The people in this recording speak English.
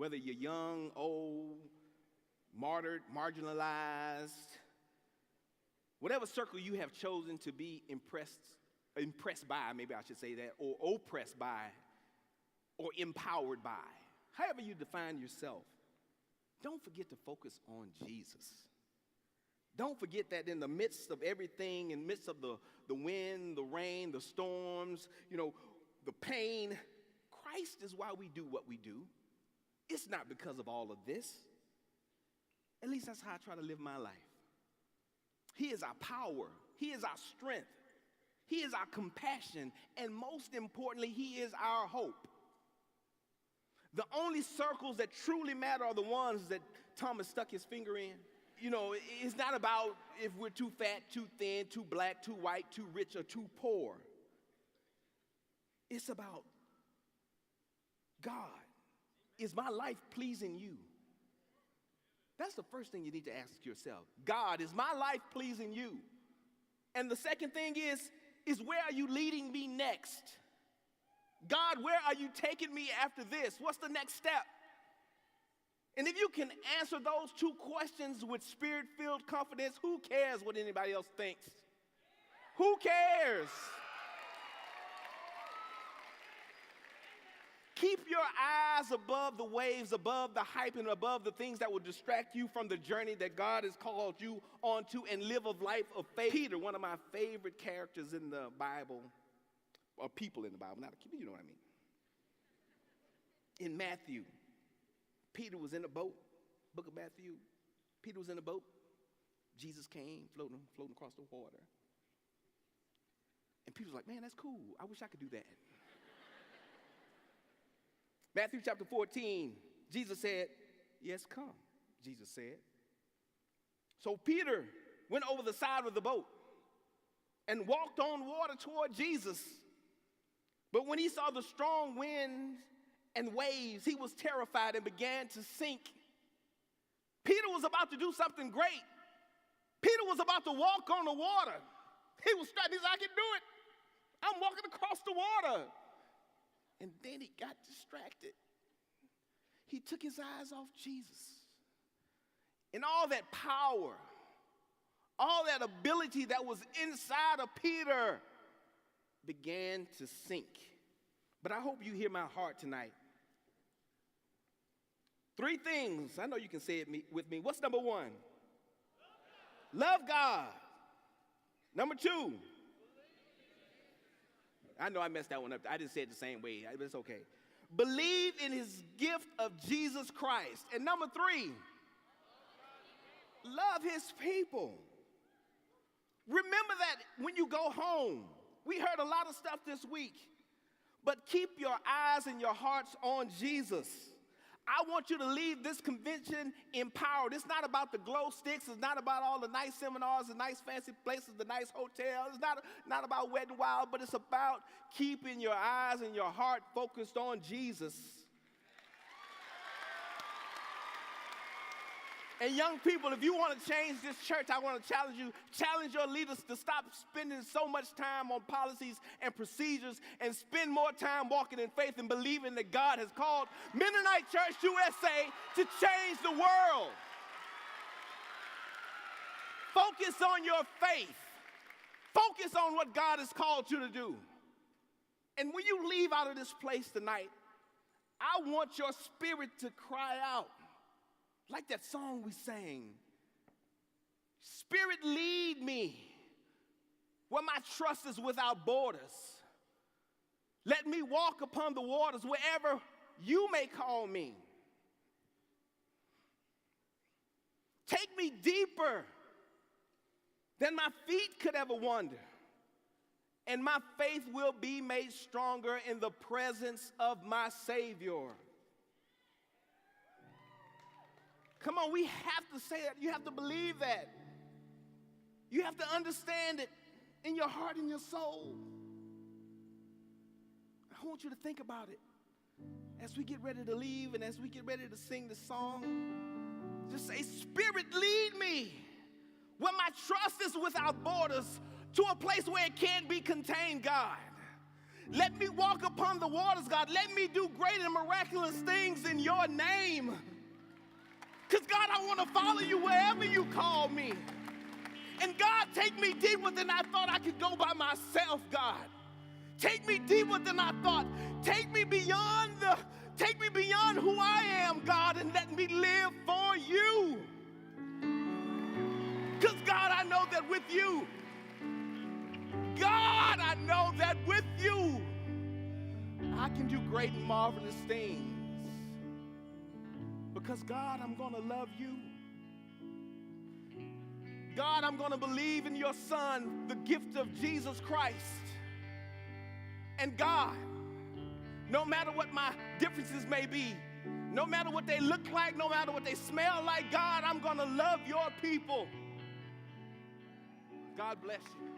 Whether you're young, old, martyred, marginalized, whatever circle you have chosen to be impressed by, maybe I should say that, or oppressed by, or empowered by, however you define yourself, don't forget to focus on Jesus. Don't forget that in the midst of everything, in the midst of the wind, the rain, the storms, the pain, Christ is why we do what we do. It's not because of all of this. At least that's how I try to live my life. He is our power. He is our strength. He is our compassion. And most importantly, He is our hope. The only circles that truly matter are the ones that Thomas stuck his finger in. It's not about if we're too fat, too thin, too black, too white, too rich, or too poor. It's about God. Is my life pleasing you? That's the first thing you need to ask yourself. God, is my life pleasing you? And the second thing is where are you leading me next? God, where are you taking me after this? What's the next step? And if you can answer those two questions with spirit-filled confidence, who cares what anybody else thinks? Who cares? Keep your eyes above the waves, above the hype, and above the things that will distract you from the journey that God has called you onto, and live a life of faith. Peter, one of my favorite characters in the Bible, or people in the Bible, you know what I mean. In Matthew, Peter was in a boat, book of Matthew. Peter was in a boat. Jesus came floating across the water. And Peter was like, man, that's cool. I wish I could do that. Matthew chapter 14, Jesus said, yes, come, Jesus said. So Peter went over the side of the boat and walked on water toward Jesus. But when he saw the strong wind and waves, he was terrified and began to sink. Peter was about to do something great. Peter was about to walk on the water. He was strapped. He said, I can do it. I'm walking across the water. And then he got distracted. He took his eyes off Jesus. And all that power, all that ability that was inside of Peter began to sink. But I hope you hear my heart tonight. 3 things. I know you can say it with me. What's number 1? Love God. Number 2. I know I messed that one up. I didn't say it the same way, but it's okay. Believe in His gift of Jesus Christ. And number 3, love His people. Remember that when you go home. We heard a lot of stuff this week. But keep your eyes and your hearts on Jesus. I want you to leave this convention empowered. It's not about the glow sticks. It's not about all the nice seminars, the nice fancy places, the nice hotels. It's not about Wet n Wild, but it's about keeping your eyes and your heart focused on Jesus. And young people, if you want to change this church, I want to challenge your leaders to stop spending so much time on policies and procedures and spend more time walking in faith and believing that God has called Mennonite Church USA to change the world. Focus on your faith. Focus on what God has called you to do. And when you leave out of this place tonight, I want your spirit to cry out. Like that song we sang, Spirit, lead me where my trust is without borders. Let me walk upon the waters wherever you may call me. Take me deeper than my feet could ever wander, and my faith will be made stronger in the presence of my Savior. Come on, we have to say that. You have to believe that. You have to understand it in your heart and your soul. I want you to think about it as we get ready to leave and as we get ready to sing the song. Just say, Spirit, lead me where my trust is without borders, to a place where it can't be contained, God. Let me walk upon the waters, God. Let me do great and miraculous things in your name. Because, God, I want to follow you wherever you call me. And, God, take me deeper than I thought I could go by myself, God. Take me deeper than I thought. Take me beyond who I am, God, and let me live for you. Because, God, I know that with you, God, I know that with you, I can do great and marvelous things. Because, God, I'm going to love you. God, I'm going to believe in your Son, the gift of Jesus Christ. And, God, no matter what my differences may be, no matter what they look like, no matter what they smell like, God, I'm going to love your people. God bless you.